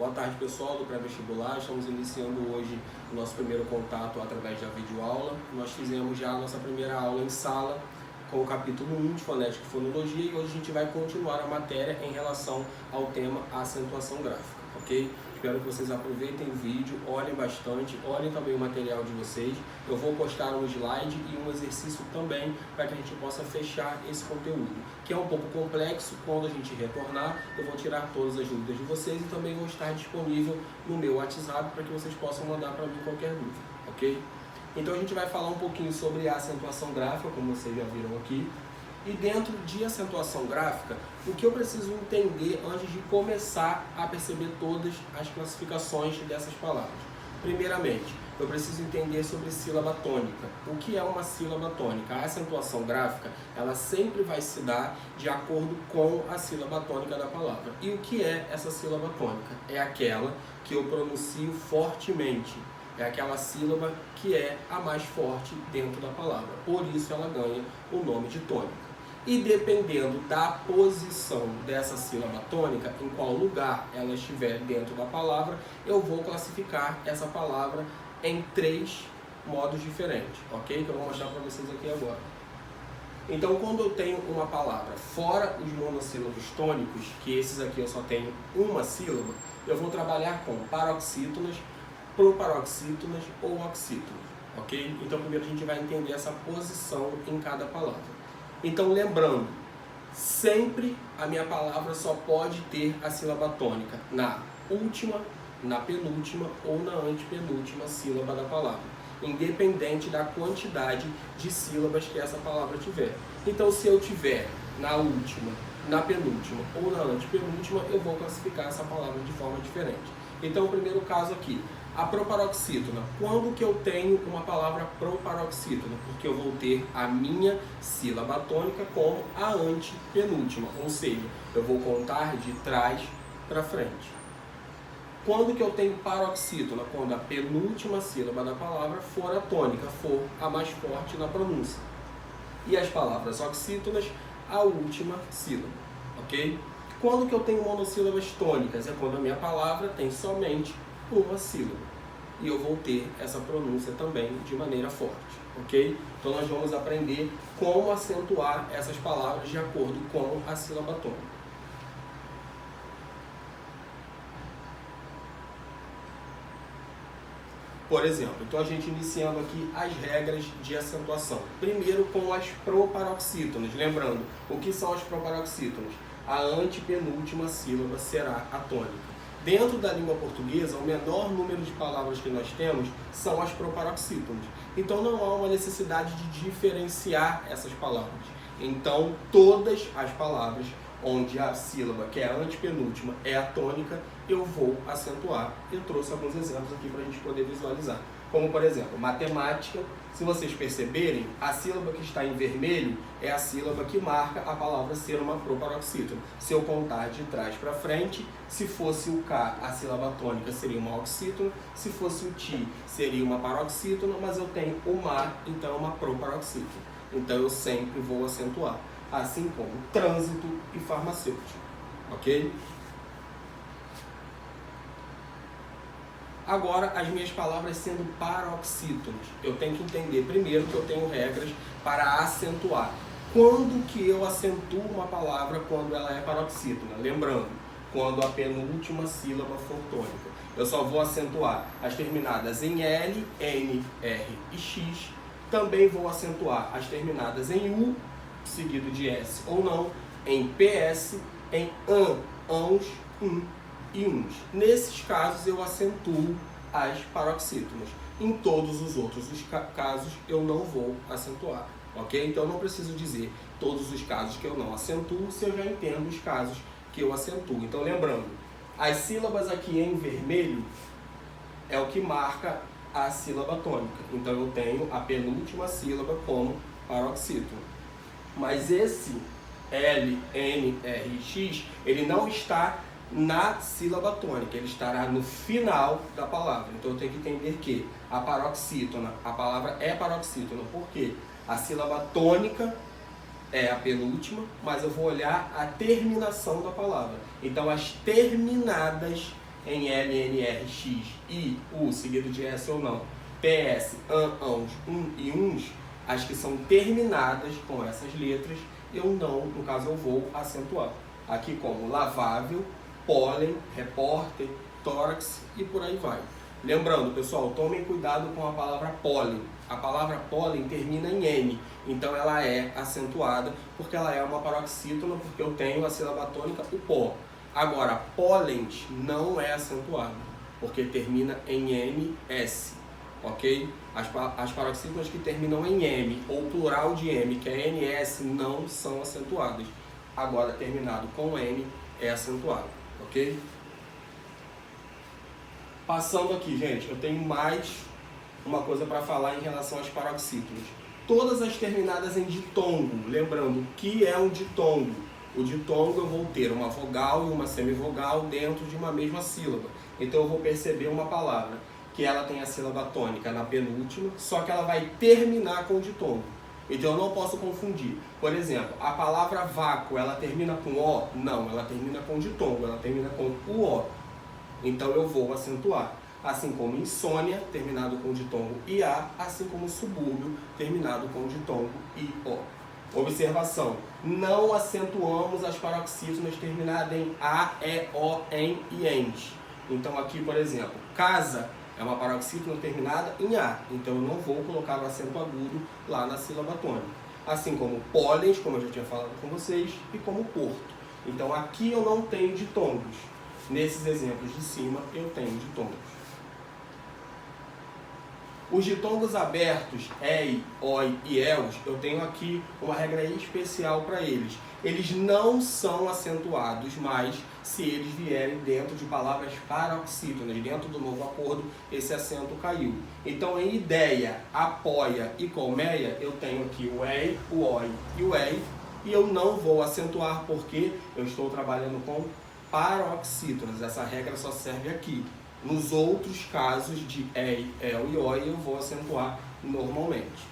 Boa tarde, pessoal do pré-vestibular. Estamos iniciando hoje o nosso primeiro contato através da videoaula. Nós fizemos já a nossa primeira aula em sala com o capítulo 1 de fonética e fonologia e hoje a gente vai continuar a matéria em relação ao tema acentuação gráfica, ok? Espero que vocês aproveitem o vídeo, olhem bastante, olhem também o material de vocês. Eu vou postar um slide e um exercício também para que a gente possa fechar esse conteúdo, que é um pouco complexo. Quando a gente retornar, eu vou tirar todas as dúvidas de vocês e também vou estar disponível no meu WhatsApp para que vocês possam mandar para mim qualquer dúvida, ok? Então a gente vai falar um pouquinho sobre a acentuação gráfica, como vocês já viram aqui. E dentro de acentuação gráfica, o que eu preciso entender antes de começar a perceber todas as classificações dessas palavras? Primeiramente, eu preciso entender sobre sílaba tônica. O que é uma sílaba tônica? A acentuação gráfica, ela sempre vai se dar de acordo com a sílaba tônica da palavra. E o que é essa sílaba tônica? É aquela que eu pronuncio fortemente. É aquela sílaba que é a mais forte dentro da palavra. Por isso ela ganha o nome de tônica. E dependendo da posição dessa sílaba tônica, em qual lugar ela estiver dentro da palavra, eu vou classificar essa palavra em 3 modos diferentes, ok? Que eu vou mostrar para vocês aqui agora. Então, quando eu tenho uma palavra fora os monossílabos tônicos, que esses aqui eu só tenho uma sílaba, eu vou trabalhar com paroxítonas, proparoxítonas ou oxítonas, ok? Então, primeiro a gente vai entender essa posição em cada palavra. Então, lembrando, sempre a minha palavra só pode ter a sílaba tônica na última, na penúltima ou na antepenúltima sílaba da palavra, independente da quantidade de sílabas que essa palavra tiver. Então, se eu tiver na última, na penúltima ou na antepenúltima, eu vou classificar essa palavra de forma diferente. Então, o primeiro caso aqui, a proparoxítona. Quando que eu tenho uma palavra proparoxítona? Porque eu vou ter a minha sílaba tônica como a antepenúltima, ou seja, eu vou contar de trás para frente. Quando que eu tenho paroxítona? Quando a penúltima sílaba da palavra for a tônica, for a mais forte na pronúncia. E as palavras oxítonas, a última sílaba, ok? Quando que eu tenho monossílabas tônicas? É quando a minha palavra tem somente uma sílaba. E eu vou ter essa pronúncia também de maneira forte, ok? Então nós vamos aprender como acentuar essas palavras de acordo com a sílaba tônica. Por exemplo, então a gente iniciando aqui as regras de acentuação. Primeiro com as proparoxítonas. Lembrando, o que são as proparoxítonas? A antepenúltima sílaba será a tônica. Dentro da língua portuguesa, o menor número de palavras que nós temos são as proparoxítonas. Então não há uma necessidade de diferenciar essas palavras. Então todas as palavras onde a sílaba, que é a antepenúltima, é a tônica, eu vou acentuar. Eu trouxe alguns exemplos aqui para a gente poder visualizar. Como, por exemplo, matemática. Se vocês perceberem, a sílaba que está em vermelho é a sílaba que marca a palavra ser uma proparoxítona. Se eu contar de trás para frente, se fosse o K, a sílaba tônica seria uma oxítona. Se fosse o Ti, seria uma paroxítona, mas eu tenho o Ma, então é uma proparoxítona. Então eu sempre vou acentuar. Assim como trânsito e farmacêutico, ok? Agora, as minhas palavras sendo paroxítonas, eu tenho que entender primeiro que eu tenho regras para acentuar. Quando que eu acentuo uma palavra quando ela é paroxítona? Lembrando, quando a penúltima sílaba for tônica. Eu só vou acentuar as terminadas em L, N, R e X. Também vou acentuar as terminadas em U, seguido de S ou não, em PS, em AN, ANS, e uns. Nesses casos eu acentuo as paroxítonas. Em todos os outros casos eu não vou acentuar, ok? Então eu não preciso dizer todos os casos que eu não acentuo se eu já entendo os casos que eu acentuo. Então lembrando, as sílabas aqui em vermelho é o que marca a sílaba tônica. Então eu tenho a penúltima sílaba como paroxítona. Mas esse L, N, R e X, ele não está na sílaba tônica, ele estará no final da palavra. Então eu tenho que entender que a paroxítona, a palavra é paroxítona, porque a sílaba tônica é a penúltima, mas eu vou olhar a terminação da palavra. Então as terminadas em L, N, R, X, I, U, seguido de S ou não, PS, AN, ANS, e UNS, as que são terminadas com essas letras, eu não, no caso eu vou acentuar. Aqui como lavável, pólen, repórter, tórax e por aí vai. Lembrando, pessoal, tomem cuidado com a palavra pólen. A palavra pólen termina em N, então ela é acentuada porque ela é uma paroxítona, porque eu tenho a sílaba tônica, o pó. Agora, pólens não é acentuado, porque termina em NS, ok? As paroxítonas que terminam em M, ou plural de M, que é NS, não são acentuadas. Agora, terminado com N, é acentuado, ok? Passando aqui, gente, eu tenho mais uma coisa para falar em relação às paroxítonas. Todas as terminadas em ditongo, lembrando, o que é um ditongo? O ditongo eu vou ter uma vogal e uma semivogal dentro de uma mesma sílaba. Então eu vou perceber uma palavra que ela tem a sílaba tônica na penúltima, só que ela vai terminar com o ditongo. Então eu não posso confundir. Por exemplo, a palavra vácuo, ela termina com O? Não, ela termina com ditongo, ela termina com o O. Então eu vou acentuar. Assim como insônia, terminado com ditongo IA, assim como subúrbio, terminado com ditongo IO. Observação, não acentuamos as paroxítonas terminadas em A, E, O, EN e ENS. Então aqui, por exemplo, casa é uma paroxítona terminada em A, então eu não vou colocar o acento agudo lá na sílaba tônica. Assim como pólens, como eu já tinha falado com vocês, e como porto. Então aqui eu não tenho ditongos. Nesses exemplos de cima eu tenho ditongos. Os ditongos abertos, EI, OI e ELS, eu tenho aqui uma regra especial para eles. Eles não são acentuados mais se eles vierem dentro de palavras paroxítonas. Dentro do novo acordo, esse acento caiu. Então, em ideia, apoia e colmeia, eu tenho aqui o EI, o OI e o EI, e eu não vou acentuar porque eu estou trabalhando com paroxítonas. Essa regra só serve aqui. Nos outros casos de EI, EL e OI, eu vou acentuar normalmente.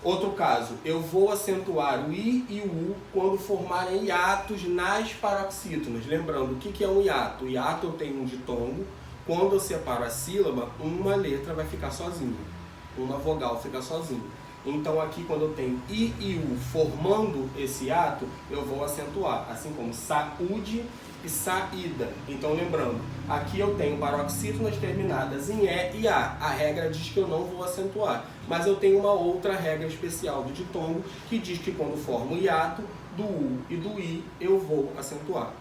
Outro caso, eu vou acentuar o I e o U quando formarem hiatos nas paroxítonas. Lembrando, o que é um hiato? O hiato eu tenho um ditongo. Quando eu separo a sílaba, uma letra vai ficar sozinha. Uma vogal fica sozinha. Então aqui, quando eu tenho I e U formando esse hiato, eu vou acentuar. Assim como saúde e saída. Então lembrando, aqui eu tenho paroxítonas terminadas em E e A. A regra diz que eu não vou acentuar, mas eu tenho uma outra regra especial do ditongo que diz que quando formo o hiato do U e do I, eu vou acentuar.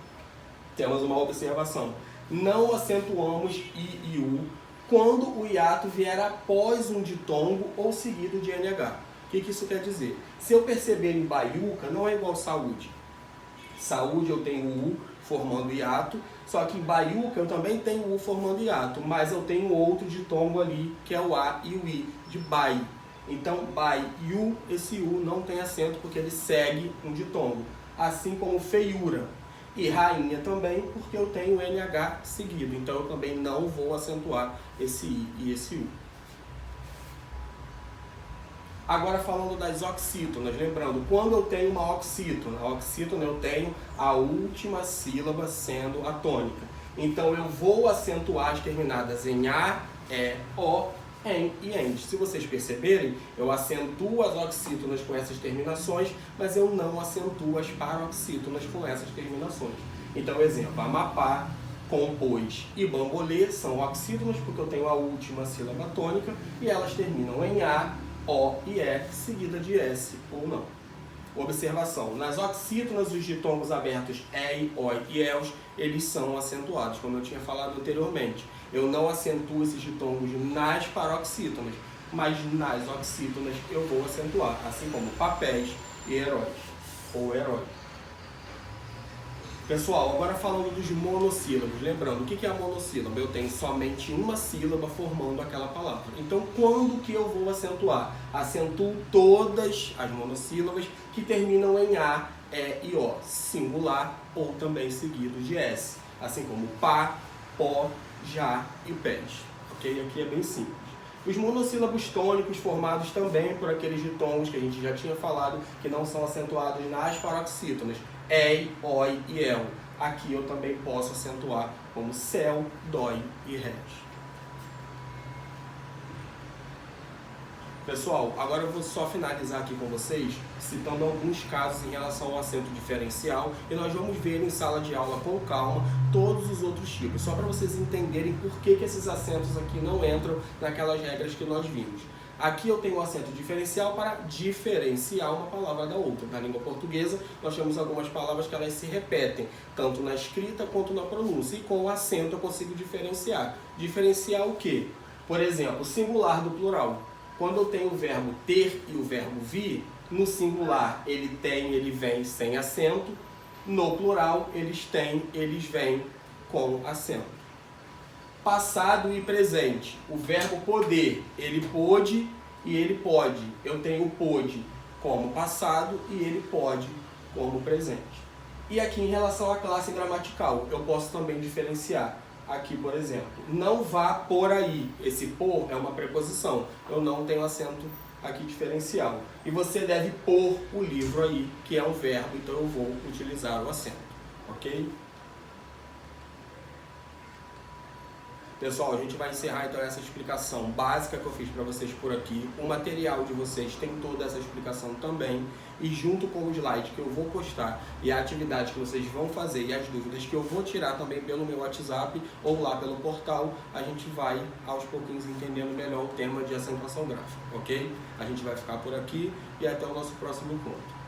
Temos uma observação. Não acentuamos I e U quando o hiato vier após um ditongo ou seguido de NH. O que isso quer dizer? Se eu perceber em baiuca, não é igual saúde. Saúde eu tenho o U formando hiato, só que em baiuca eu também tenho o U formando hiato, mas eu tenho outro ditongo ali, que é o A e o I, de bai. Então, bai e U, esse U não tem acento porque ele segue um ditongo. Assim como feiura. E rainha também, porque eu tenho NH seguido. Então, eu também não vou acentuar esse I e esse U. Agora falando das oxítonas, lembrando, quando eu tenho uma oxítona, a oxítona eu tenho a última sílaba sendo a tônica. Então eu vou acentuar as terminadas em A, E, O, EN e END. Se vocês perceberem, eu acentuo as oxítonas com essas terminações, mas eu não acentuo as paroxítonas com essas terminações. Então, exemplo, Amapá, Compôs e Bambolê são oxítonas porque eu tenho a última sílaba tônica e elas terminam em A, O e E, seguida de S ou não. Observação, nas oxítonas os ditongos abertos EI, OI e ELS, eles são acentuados, como eu tinha falado anteriormente. Eu não acentuo esses ditongos nas paroxítonas, mas nas oxítonas eu vou acentuar, assim como papéis e heróis, ou herói. Pessoal, agora falando dos monossílabos, lembrando, o que é a monossílaba? Eu tenho somente uma sílaba formando aquela palavra. Então, quando que eu vou acentuar? Acentuo todas as monossílabas que terminam em A, E e O, singular ou também seguido de S. Assim como pá, pó, já e pés. Ok? Aqui é bem simples. Os monossílabos tônicos formados também por aqueles ditongos que a gente já tinha falado, que não são acentuados nas paroxítonas. EI, OI e EL. Aqui eu também posso acentuar como céu, dói e rés. Pessoal, agora eu vou só finalizar aqui com vocês, citando alguns casos em relação ao acento diferencial, e nós vamos ver em sala de aula com calma todos os outros tipos, só para vocês entenderem por que esses acentos aqui não entram naquelas regras que nós vimos. Aqui eu tenho o acento diferencial para diferenciar uma palavra da outra. Na língua portuguesa, nós temos algumas palavras que elas se repetem, tanto na escrita quanto na pronúncia, e com o acento eu consigo diferenciar. Diferenciar o quê? Por exemplo, o singular do plural. Quando eu tenho o verbo ter e o verbo vir, no singular ele tem, ele vem sem acento, no plural eles têm, eles vêm com acento. Passado e presente. O verbo poder, ele pôde e ele pode. Eu tenho o pôde como passado e ele pode como presente. E aqui em relação à classe gramatical, eu posso também diferenciar. Aqui, por exemplo, não vá por aí. Esse por é uma preposição. Eu não tenho acento aqui diferencial. E você deve pôr o livro aí, que é um verbo, então eu vou utilizar o acento. Ok? Pessoal, a gente vai encerrar então essa explicação básica que eu fiz para vocês por aqui. O material de vocês tem toda essa explicação também. E junto com o slide que eu vou postar e a atividade que vocês vão fazer e as dúvidas que eu vou tirar também pelo meu WhatsApp ou lá pelo portal, a gente vai aos pouquinhos entendendo melhor o tema de acentuação gráfica, ok? A gente vai ficar por aqui e até o nosso próximo encontro.